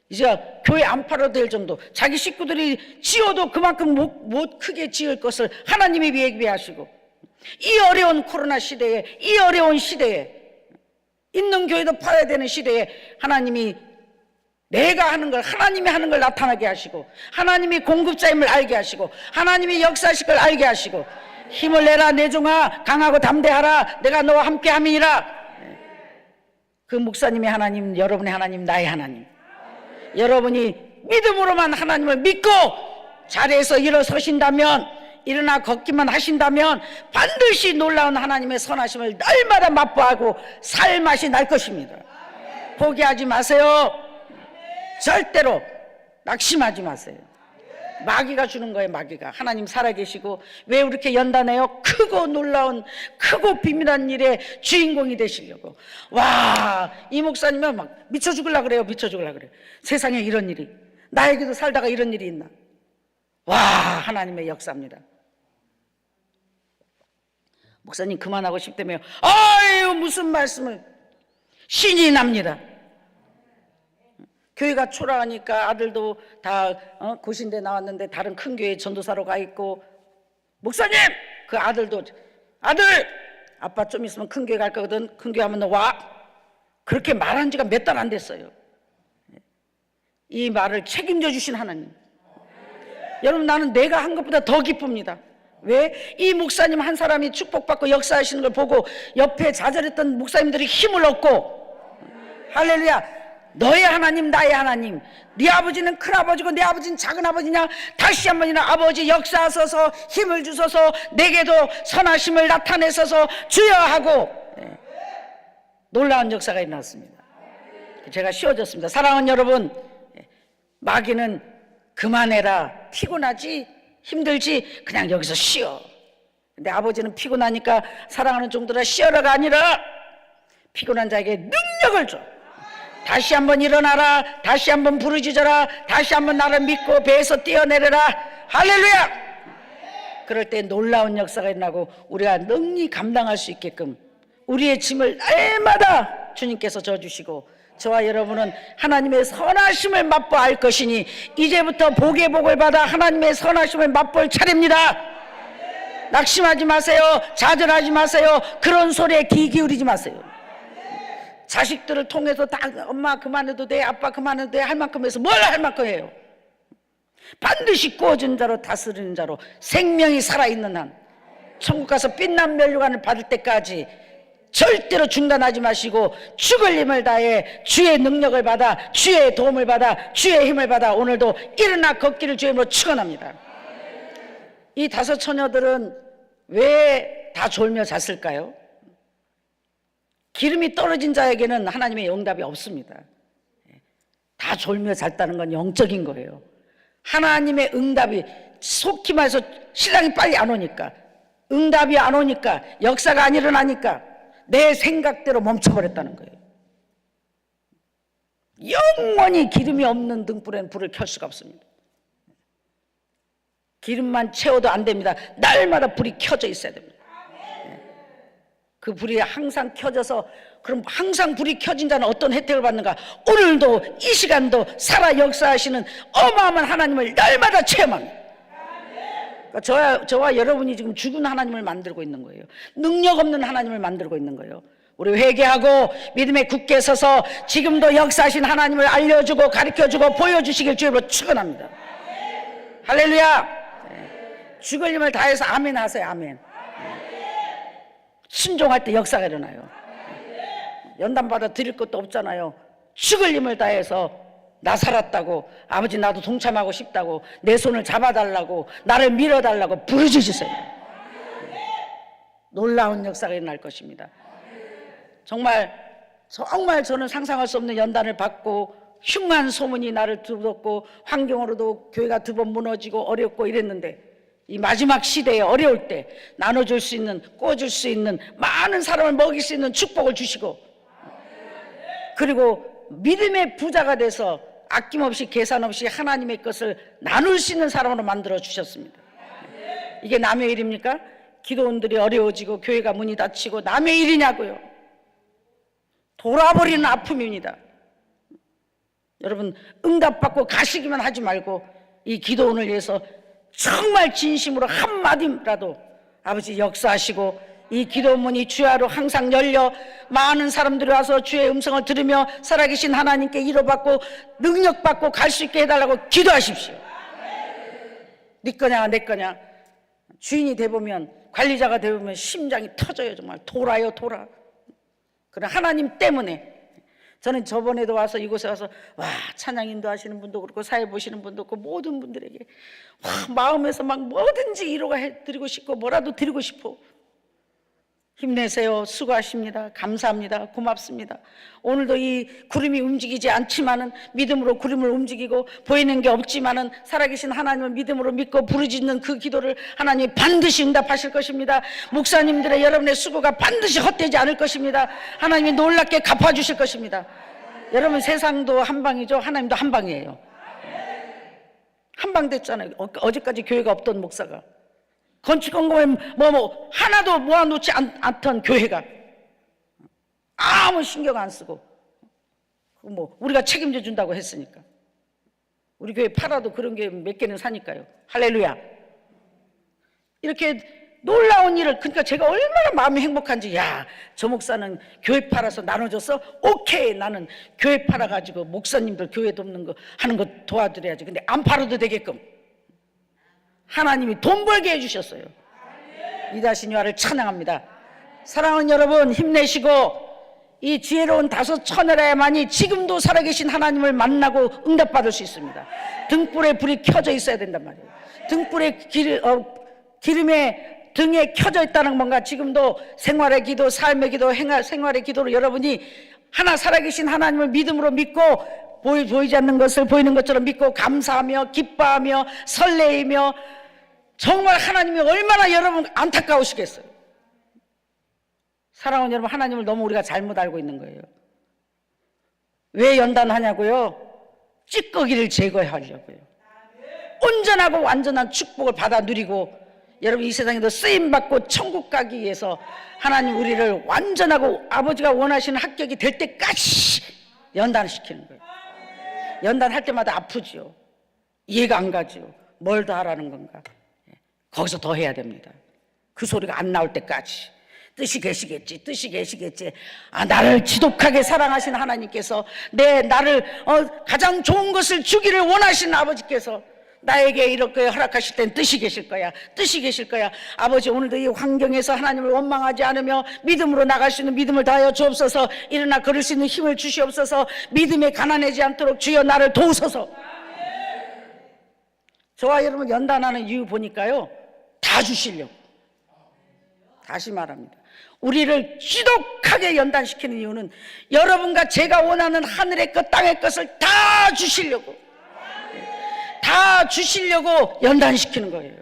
이제 교회 안 팔아도 될 정도, 자기 식구들이 지어도 그만큼 못 크게 지을 것을 하나님이 예비하시고, 이 어려운 코로나 시대에, 이 어려운 시대에, 있는 교회도 팔아야 되는 시대에 하나님이 내가 하는 걸, 하나님이 하는 걸 나타나게 하시고, 하나님이 공급자임을 알게 하시고, 하나님이 역사하실 걸 알게 하시고, 힘을 내라 내 종아, 강하고 담대하라, 내가 너와 함께 함이니라. 그 목사님의 하나님, 여러분의 하나님, 나의 하나님. 여러분이 믿음으로만 하나님을 믿고 자리에서 일어서신다면 일어나 걷기만 하신다면 반드시 놀라운 하나님의 선하심을 날마다 맛보하고 살맛이 날 것입니다. 포기하지 마세요. 절대로 낙심하지 마세요. 마귀가 주는 거예요. 마귀가. 하나님 살아계시고 왜 이렇게 연단해요? 크고 놀라운 크고 비밀한 일의 주인공이 되시려고. 와, 이 목사님은 막 미쳐 죽으려고 그래요. 미쳐 죽으려고 그래요. 세상에 이런 일이, 나에게도 살다가 이런 일이 있나. 와, 하나님의 역사입니다. 목사님 그만하고 싶다며요. 아유, 무슨 말씀을. 신이 납니다. 교회가 초라하니까 아들도 다 고신대 나왔는데 다른 큰 교회 전도사로 가 있고, 목사님 그 아들도, 아들 아빠 좀 있으면 큰 교회 갈 거거든, 큰 교회 하면 너 와. 그렇게 말한 지가 몇 달 안 됐어요. 이 말을 책임져 주신 하나님. 여러분, 나는 내가 한 것보다 더 기쁩니다. 왜? 이 목사님 한 사람이 축복받고 역사하시는 걸 보고 옆에 좌절했던 목사님들이 힘을 얻고, 할렐루야. 너의 하나님 나의 하나님, 네 아버지는 큰아버지고 내 아버지는 작은아버지냐, 다시 한번이나 아버지 역사하소서, 힘을 주소서, 내게도 선하심을 나타내소서 주여 하고 놀라운 역사가 일어났습니다. 제가 쉬워졌습니다. 사랑하는 여러분, 마귀는 그만해라, 피곤하지, 힘들지, 그냥 여기서 쉬어. 근데 아버지는 피곤하니까 사랑하는 종들아 쉬어라가 아니라 피곤한 자에게 능력을 줘. 다시 한번 일어나라, 다시 한번 부르짖어라, 다시 한번 나를 믿고 배에서 뛰어내려라. 할렐루야. 그럴 때 놀라운 역사가 일어나고 우리가 능히 감당할 수 있게끔 우리의 짐을 날마다 주님께서 져주시고, 저와 여러분은 하나님의 선하심을 맛보 알 것이니 이제부터 복의 복을 받아 하나님의 선하심을 맛볼 차례입니다. 낙심하지 마세요. 좌절하지 마세요. 그런 소리에 귀 기울이지 마세요. 자식들을 통해서 다 엄마 그만해도 돼, 아빠 그만해도 돼 할 만큼 해서 뭘 할 만큼 해요. 반드시 구워진 자로 다스리는 자로 생명이 살아있는 한 천국 가서 빛난 면류관을 받을 때까지 절대로 중단하지 마시고 죽을 힘을 다해 주의 능력을 받아, 주의 도움을 받아, 주의 힘을 받아 오늘도 일어나 걷기를 주임으로 축원합니다. 이 5 처녀들은 왜 다 졸며 잤을까요? 기름이 떨어진 자에게는 하나님의 응답이 없습니다. 다 졸며 잤다는 건 영적인 거예요. 하나님의 응답이, 속히 말해서 신랑이 빨리 안 오니까, 응답이 안 오니까, 역사가 안 일어나니까 내 생각대로 멈춰버렸다는 거예요. 영원히 기름이 없는 등불에는 불을 켤 수가 없습니다. 기름만 채워도 안 됩니다. 날마다 불이 켜져 있어야 됩니다. 그 불이 항상 켜져서, 그럼 항상 불이 켜진 자는 어떤 혜택을 받는가? 오늘도 이 시간도 살아 역사하시는 어마어마한 하나님을 날마다 체험합니다. 그러니까 저와 여러분이 지금 죽은 하나님을 만들고 있는 거예요. 능력 없는 하나님을 만들고 있는 거예요. 우리 회개하고 믿음에 굳게 서서 지금도 역사하신 하나님을 알려주고 가르쳐주고 보여주시길 주님으로 축원합니다. 할렐루야. 죽을 힘을 다해서 아멘 하세요. 아멘. 순종할 때 역사가 일어나요. 연단받아 드릴 것도 없잖아요. 죽을 힘을 다해서 나 살았다고, 아버지 나도 동참하고 싶다고, 내 손을 잡아달라고, 나를 밀어달라고 부르짖으세요. 놀라운 역사가 일어날 것입니다. 정말 저는 상상할 수 없는 연단을 받고 흉한 소문이 나를 두었고 환경으로도 교회가 2번 무너지고 어렵고 이랬는데, 이 마지막 시대에 어려울 때 나눠줄 수 있는, 꿔줄 수 있는, 많은 사람을 먹일 수 있는 축복을 주시고, 그리고 믿음의 부자가 돼서 아낌없이 계산 없이 하나님의 것을 나눌 수 있는 사람으로 만들어 주셨습니다. 이게 남의 일입니까? 기도원들이 어려워지고 교회가 문이 닫히고 남의 일이냐고요. 돌아버리는 아픔입니다. 여러분, 응답받고 가시기만 하지 말고 이 기도원을 위해서 정말 진심으로 한마디라도 아버지 역사하시고, 이 기도문이 주야로 항상 열려 많은 사람들이 와서 주의 음성을 들으며 살아계신 하나님께 위로받고 능력받고 갈 수 있게 해달라고 기도하십시오. 네 거냐 내 거냐. 주인이 돼보면, 관리자가 돼보면 심장이 터져요. 정말 돌아요 돌아. 그러나 하나님 때문에 저는 저번에도 와서 이곳에 와서 와, 찬양 인도하시는 분도 그렇고 사회 보시는 분도 그렇고 모든 분들에게 와, 마음에서 막 뭐든지 위로가 해드리고 싶고 뭐라도 드리고 싶어. 힘내세요. 수고하십니다. 감사합니다. 고맙습니다. 오늘도 이 구름이 움직이지 않지만은 믿음으로 구름을 움직이고 보이는 게 없지만은 살아계신 하나님을 믿음으로 믿고 부르짖는 그 기도를 하나님이 반드시 응답하실 것입니다. 목사님들의 여러분의 수고가 반드시 헛되지 않을 것입니다. 하나님이 놀랍게 갚아주실 것입니다. 여러분 세상도 한 방이죠. 하나님도 한 방이에요. 한 방 됐잖아요. 어제까지 교회가 없던 목사가 건축공고에 뭐 하나도 모아놓지 않던 교회가 아무 신경 안 쓰고 뭐 우리가 책임져 준다고 했으니까 우리 교회 팔아도 그런 게 몇 개는 사니까요. 할렐루야. 이렇게 놀라운 일을 그러니까 제가 얼마나 마음이 행복한지 야, 저 목사는 교회 팔아서 나눠줬어? 오케이 나는 교회 팔아가지고 목사님들 교회 돕는 거 하는 거 도와드려야지. 근데 안 팔아도 되게끔 하나님이 돈 벌게 해주셨어요. 이다시니와를 찬양합니다. 사랑하는 여러분 힘내시고 이 지혜로운 다섯 처녀라야만이 지금도 살아계신 하나님을 만나고 응답받을 수 있습니다. 등불에 불이 켜져 있어야 된단 말이에요. 등불에 기름에 등에 켜져 있다는 뭔가 지금도 생활의 기도, 삶의 기도, 생활의 기도로 여러분이 하나 살아계신 하나님을 믿음으로 믿고 보이지 않는 것을 보이는 것처럼 믿고 감사하며 기뻐하며 설레이며 정말 하나님이 얼마나 여러분 안타까우시겠어요. 사랑하는 여러분 하나님을 너무 우리가 잘못 알고 있는 거예요. 왜 연단하냐고요? 찌꺼기를 제거하려고요. 온전하고 완전한 축복을 받아 누리고 여러분 이 세상에도 쓰임받고 천국 가기 위해서 하나님 우리를 완전하고 아버지가 원하시는 합격이 될 때까지 연단을 시키는 거예요. 연단할 때마다 아프지요. 이해가 안 가지요. 뭘 더 하라는 건가. 거기서 더 해야 됩니다. 그 소리가 안 나올 때까지 뜻이 계시겠지, 뜻이 계시겠지. 아, 나를 지독하게 사랑하신 하나님께서 나를 가장 좋은 것을 주기를 원하시는 아버지께서 나에게 이렇게 허락하실 땐 뜻이 계실 거야. 뜻이 계실 거야. 아버지 오늘도 이 환경에서 하나님을 원망하지 않으며 믿음으로 나갈 수 있는 믿음을 다하여 주옵소서. 일어나 걸을 수 있는 힘을 주시옵소서. 믿음에 가난하지 않도록 주여 나를 도우소서. 저와 여러분 연단하는 이유 보니까요 다 주시려고. 다시 말합니다. 우리를 지독하게 연단시키는 이유는 여러분과 제가 원하는 하늘의 것 땅의 것을 다 주시려고, 다 주시려고 연단시키는 거예요.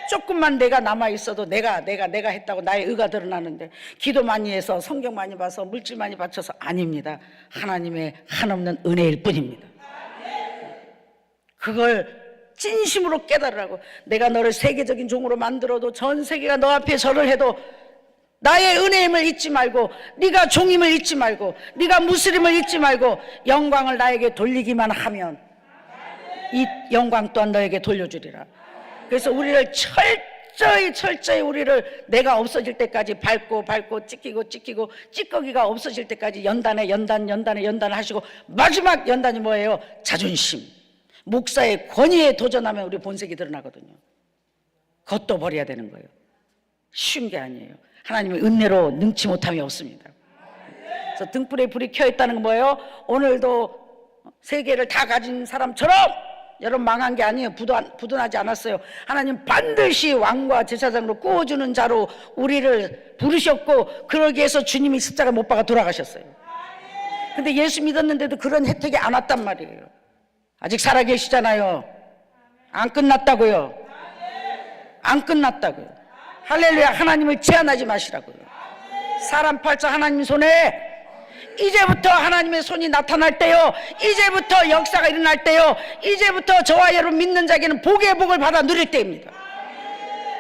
조금만 내가 남아있어도 내가 했다고 나의 의가 드러나는데 기도 많이 해서 성경 많이 봐서 물질 많이 바쳐서 아닙니다. 하나님의 한없는 은혜일 뿐입니다. 그걸 진심으로 깨달으라고. 내가 너를 세계적인 종으로 만들어도 전 세계가 너 앞에 절을 해도 나의 은혜임을 잊지 말고 네가 종임을 잊지 말고 네가 무슬림을 잊지 말고 영광을 나에게 돌리기만 하면 이 영광 또한 너에게 돌려주리라. 그래서 우리를 철저히 우리를 내가 없어질 때까지 밟고 찢기고 찌꺼기가 없어질 때까지 연단을 하시고 마지막 연단이 뭐예요? 자존심. 목사의 권위에 도전하면 우리 본색이 드러나거든요. 그것도 버려야 되는 거예요. 쉬운 게 아니에요. 하나님의 은혜로 능치 못함이 없습니다. 그래서 등불에 불이 켜 있다는 건 뭐예요? 오늘도 세계를 다 가진 사람처럼 여러분 망한 게 아니에요. 부도나지 않았어요. 하나님 반드시 왕과 제사장으로 구워주는 자로 우리를 부르셨고 그러기 위해서 주님이 십자가 못 박아 돌아가셨어요. 근데 예수 믿었는데도 그런 혜택이 안 왔단 말이에요. 아직 살아계시잖아요. 안 끝났다고요. 안 끝났다고요. 할렐루야. 하나님을 제한하지 마시라고요. 사람 팔자 하나님 손에 이제부터 하나님의 손이 나타날 때요, 이제부터 역사가 일어날 때요, 이제부터 저와 여러분 믿는 자에게는 복의 복을 받아 누릴 때입니다.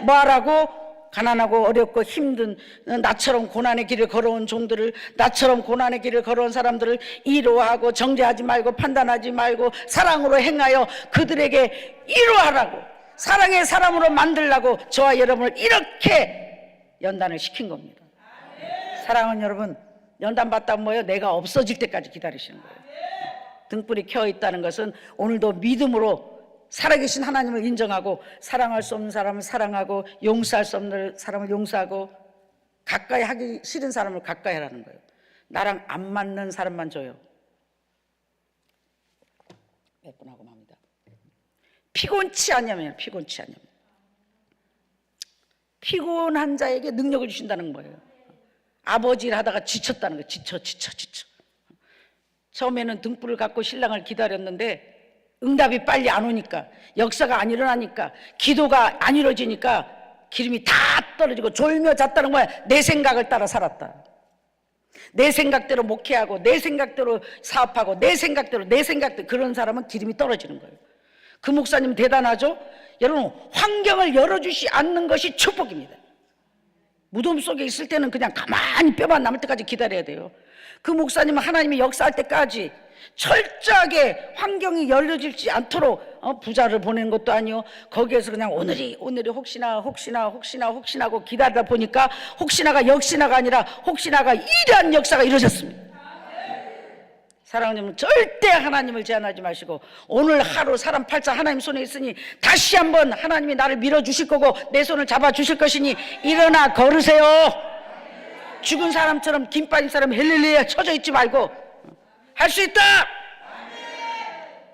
뭐하라고? 가난하고 어렵고 힘든 나처럼 고난의 길을 걸어온 종들을, 나처럼 고난의 길을 걸어온 사람들을 이로하고 정죄하지 말고 판단하지 말고 사랑으로 행하여 그들에게 이로하라고, 사랑의 사람으로 만들라고 저와 여러분을 이렇게 연단을 시킨 겁니다. 사랑하는 여러분, 연단 받다 뭐예요? 내가 없어질 때까지 기다리시는 거예요. 등불이 켜 있다는 것은 오늘도 믿음으로 살아계신 하나님을 인정하고 사랑할 수 없는 사람을 사랑하고 용서할 수 없는 사람을 용서하고 가까이 하기 싫은 사람을 가까이 하라는 거예요. 나랑 안 맞는 사람만 줘요. 몇 분 하고 맙니다. 피곤치 않냐면 피곤치 않냐면 피곤한 자에게 능력을 주신다는 거예요. 아버지를 하다가 지쳤다는 거예요. 지쳐. 처음에는 등불을 갖고 신랑을 기다렸는데 응답이 빨리 안 오니까, 역사가 안 일어나니까, 기도가 안 이루어지니까 기름이 다 떨어지고 졸며 잤다는 거야. 내 생각을 따라 살았다. 내 생각대로 목회하고 내 생각대로 사업하고 내 생각대로 그런 사람은 기름이 떨어지는 거예요. 그 목사님 대단하죠? 여러분, 환경을 열어주지 않는 것이 축복입니다. 무덤 속에 있을 때는 그냥 가만히 뼈만 남을 때까지 기다려야 돼요. 그 목사님은 하나님이 역사할 때까지 철저하게 환경이 열려지지 않도록 부자를 보내는 것도 아니요, 거기에서 그냥 오늘이 혹시나고 기다리다 보니까 혹시나가 역시나가 아니라 혹시나가 이러한 역사가 이루어졌습니다. 사랑하는 여러분, 절대 하나님을 제한하지 마시고 오늘 하루 사람 팔자 하나님 손에 있으니 다시 한번 하나님이 나를 밀어주실 거고 내 손을 잡아주실 것이니 일어나 걸으세요. 죽은 사람처럼 김 빠진 사람 헬렐루야 쳐져 있지 말고 할 수 있다.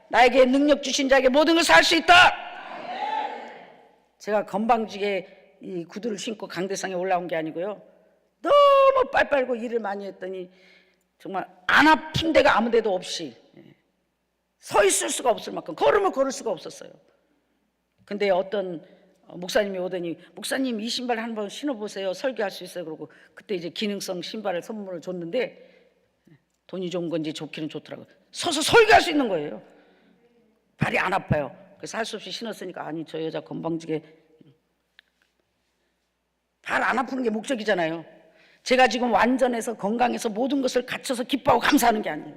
나에게 능력 주신 자에게 모든 것을 할 수 있다. 제가 건방지게 이 구두를 신고 강대상에 올라온 게 아니고요, 너무 빨빨고 일을 많이 했더니 정말 안 아픈 데가 아무 데도 없이 서 있을 수가 없을 만큼 걸으면 걸을 수가 없었어요. 근데 어떤 목사님이 오더니 목사님 이 신발 한번 신어보세요, 설교할 수 있어요. 그러고 그때 이제 기능성 신발을 선물을 줬는데 돈이 좋은 건지 좋기는 좋더라고요. 서서 설교할 수 있는 거예요. 발이 안 아파요. 그래서 할 수 없이 신었으니까, 아니 저 여자 건방지게 발 안 아프는 게 목적이잖아요. 제가 지금 완전해서 건강해서 모든 것을 갖춰서 기뻐하고 감사하는 게 아니에요.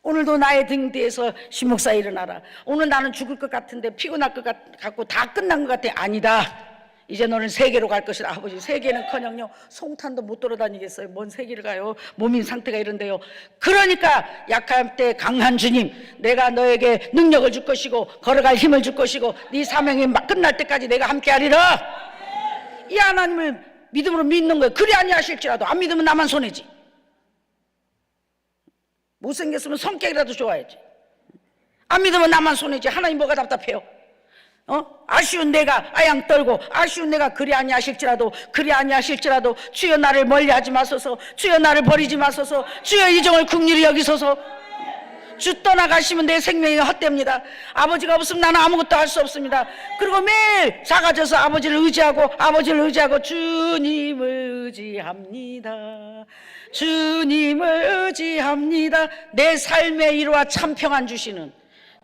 오늘도 나의 등 뒤에서 신목사 일어나라. 오늘 나는 죽을 것 같은데 피곤할 것 같고 다 끝난 것 같아. 아니다. 이제 너는 세계로 갈 것이다. 아버지, 세계는커녕요 송탄도 못 돌아다니겠어요. 뭔 세계를 가요? 몸인 상태가 이런데요. 그러니까 약할 때 강한 주님, 내가 너에게 능력을 줄 것이고 걸어갈 힘을 줄 것이고 네 사명이 끝날 때까지 내가 함께하리라. 이 하나님을 믿음으로 믿는 거예요. 그리 아니하실지라도. 안 믿으면 나만 손해지. 못생겼으면 성격이라도 좋아야지. 안 믿으면 나만 손해지. 하나님 뭐가 답답해요? 아쉬운 내가 아양 떨고, 아쉬운 내가 그리 아니하실지라도 주여 나를 멀리하지 마소서, 주여 나를 버리지 마소서, 주여 이 종을 긍휼히 여기소서. 주 떠나가시면 내 생명이 헛됩니다. 아버지가 없으면 나는 아무것도 할 수 없습니다. 그리고 매일 작아져서 아버지를 의지하고 주님을 의지합니다. 내 삶의 이루와 참평안 주시는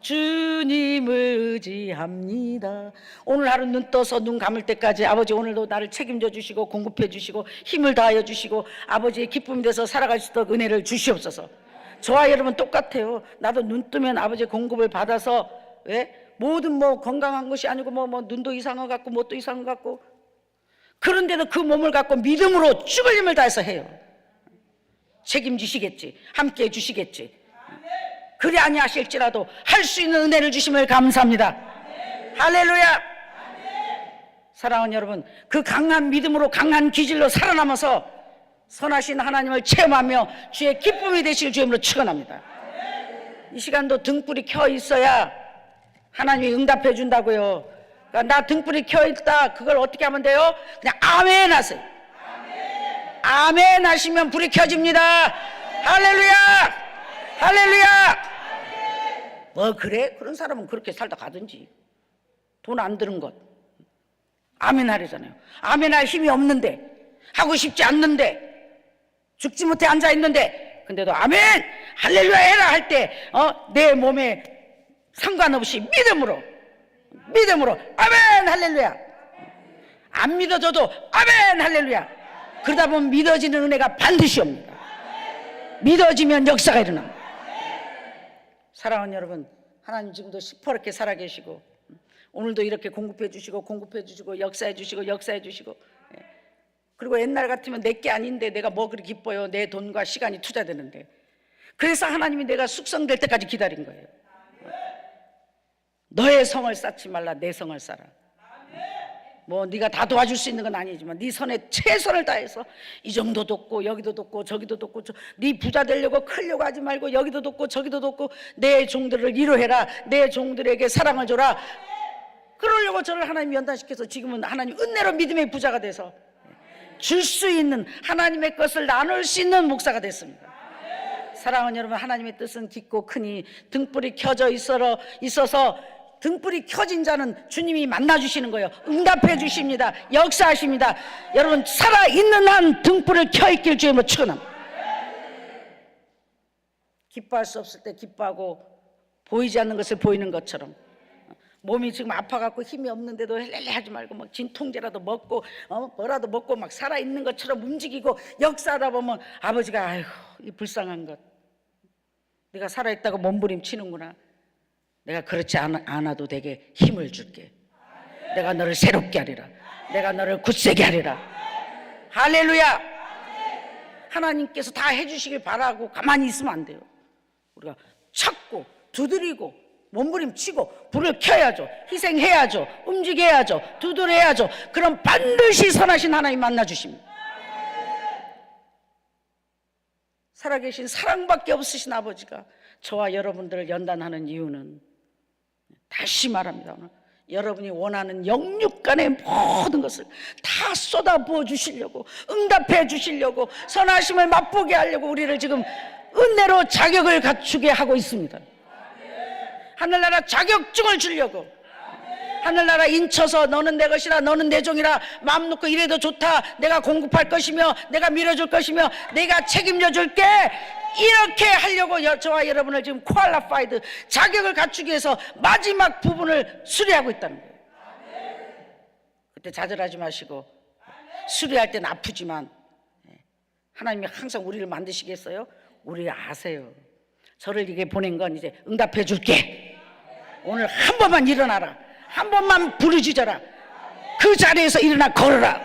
주님을 의지합니다. 오늘 하루 눈 떠서 눈 감을 때까지 아버지 오늘도 나를 책임져 주시고 공급해 주시고 힘을 다하여 주시고 아버지의 기쁨이 돼서 살아갈 수 있도록 은혜를 주시옵소서. 저와 여러분 똑같아요. 나도 눈 뜨면 아버지의 공급을 받아서, 모든 건강한 것이 아니고 눈도 이상한 것 같고 뭣도 이상한 것 같고, 그런데도 그 몸을 갖고 믿음으로 죽을 힘을 다해서 해요. 책임지시겠지, 함께해 주시겠지. 그리 아니하실지라도 할 수 있는 은혜를 주심을 감사합니다. 할렐루야. 사랑하는 여러분, 그 강한 믿음으로 강한 기질로 살아남아서 선하신 하나님을 체험하며 주의 기쁨이 되실 주임으로 축원합니다. 이 시간도 등불이 켜 있어야 하나님이 응답해 준다고요. 그러니까 나 등불이 켜 있다, 그걸 어떻게 하면 돼요? 그냥 아멘 하세요. 아멘 하시면 불이 켜집니다. 할렐루야. 그래? 그런 사람은 그렇게 살다 가든지. 돈 안 드는 것 아멘 하려잖아요. 아멘 할 힘이 없는데, 하고 싶지 않는데, 죽지 못해 앉아있는데, 근데도 아멘 할렐루야 해라 할 때 내 몸에 상관없이 믿음으로 아멘 할렐루야. 안 믿어져도 아멘 할렐루야. 그러다 보면 믿어지는 은혜가 반드시 옵니다. 믿어지면 역사가 일어납니다. 사랑하는 여러분, 하나님 지금도 시퍼렇게 살아계시고 오늘도 이렇게 공급해 주시고 역사해 주시고 그리고 옛날 같으면 내게 아닌데 내가 뭐 그리 기뻐요. 내 돈과 시간이 투자되는데. 그래서 하나님이 내가 숙성될 때까지 기다린 거예요. 너의 성을 쌓지 말라, 내 성을 쌓아. 뭐 네가 다 도와줄 수 있는 건 아니지만 네 선에 최선을 다해서 이 정도 돕고 여기도 돕고 저기도 돕고 네 부자 되려고 크려고 하지 말고 여기도 돕고 저기도 돕고 내 종들을 위로해라. 내 종들에게 사랑을 줘라. 그러려고 저를 하나님이 연단시켜서 지금은 하나님 은혜로 믿음의 부자가 돼서 줄 수 있는 하나님의 것을 나눌 수 있는 목사가 됐습니다. 사랑하는 여러분, 하나님의 뜻은 깊고 크니 등불이 켜져 있어서 등불이 켜진 자는 주님이 만나주시는 거예요. 응답해 주십니다. 역사하십니다. 여러분, 살아있는 한 등불을 켜있길 주님으로 축원합니다. 기뻐할 수 없을 때 기뻐하고 보이지 않는 것을 보이는 것처럼 몸이 지금 아파갖고 힘이 없는데도 헬렐레 하지 말고 막 진통제라도 먹고 뭐라도 먹고 막 살아있는 것처럼 움직이고 역사하다 보면 아버지가 아이고 이 불쌍한 것 네가 살아있다고 몸부림치는구나. 내가 그렇지 않아도 되게 힘을 줄게. 내가 너를 새롭게 하리라. 내가 너를 굳세게 하리라. 할렐루야. 하나님께서 다 해주시길 바라고 가만히 있으면 안 돼요. 우리가 찾고 두드리고 몸부림치고 불을 켜야죠. 희생해야죠. 움직여야죠. 두드려야죠. 그럼 반드시 선하신 하나님 만나주십니다. 살아계신 사랑밖에 없으신 아버지가 저와 여러분들을 연단하는 이유는 다시 말합니다. 여러분이 원하는 영육간의 모든 것을 다 쏟아부어 주시려고 응답해 주시려고 선하심을 맛보게 하려고 우리를 지금 은혜로 자격을 갖추게 하고 있습니다. 하늘나라 자격증을 주려고 하늘나라 인쳐서 너는 내 것이라 너는 내 종이라 마음 놓고 이래도 좋다. 내가 공급할 것이며 내가 밀어줄 것이며 내가 책임져 줄게. 이렇게 하려고 저와 여러분을 지금 퀄리파이드 자격을 갖추기 위해서 마지막 부분을 수리하고 있다는 거예요. 그때 좌절하지 마시고 수리할 때는 아프지만 하나님이 항상 우리를 만드시겠어요? 우리 아세요. 저를 이게 보낸 건 이제 응답해 줄게. 오늘 한 번만 일어나라. 한 번만 부르짖어라. 그 자리에서 일어나 걸어라.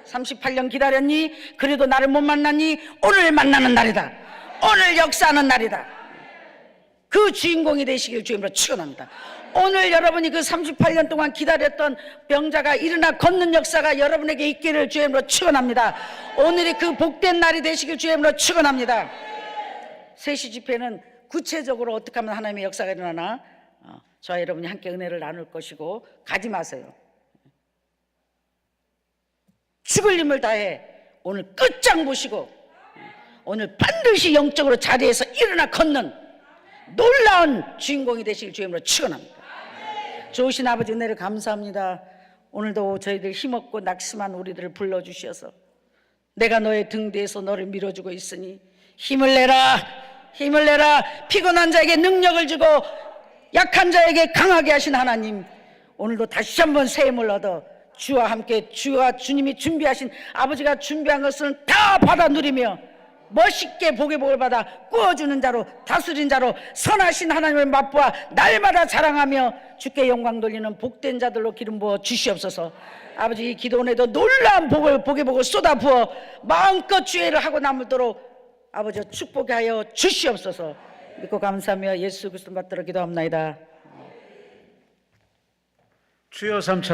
38년 기다렸니? 그래도 나를 못 만났니? 오늘 만나는 날이다. 오늘 역사하는 날이다. 그 주인공이 되시길 주님으로 축원합니다. 오늘 여러분이 그 38년 동안 기다렸던 병자가 일어나 걷는 역사가 여러분에게 있기를 주님으로 축원합니다. 오늘이 그 복된 날이 되시길 주님으로 축원합니다. 세시 집회는 구체적으로 어떻게 하면 하나님의 역사가 일어나나 저와 여러분이 함께 은혜를 나눌 것이고 가지 마세요. 죽을 힘을 다해 오늘 끝장 보시고 오늘 반드시 영적으로 자리에서 일어나 걷는 놀라운 주인공이 되실 주님으로 축원합니다. 좋으신 아버지 은혜를 감사합니다. 오늘도 저희들 힘없고 낙심한 우리들을 불러주셔서 내가 너의 등 뒤에서 너를 밀어주고 있으니 힘을 내라. 힘을 내라. 피곤한 자에게 능력을 주고 약한 자에게 강하게 하신 하나님, 오늘도 다시 한번 새 힘을 얻어 주와 함께 주님이 준비하신 아버지가 준비한 것을 다 받아 누리며 멋있게 복의 복을 받아 꾸어주는 자로 다스린 자로 선하신 하나님을 맛보아 날마다 자랑하며 주께 영광 돌리는 복된 자들로 기름 부어 주시옵소서. 아버지 이 기도원에도 놀라운 복의 복을 쏟아 부어 마음껏 주의 일을 하고 남도록 아버지 축복하여 하여 주시옵소서. 믿고 감사하며 예수 그리스도 받들어 기도합나이다. 주여 3천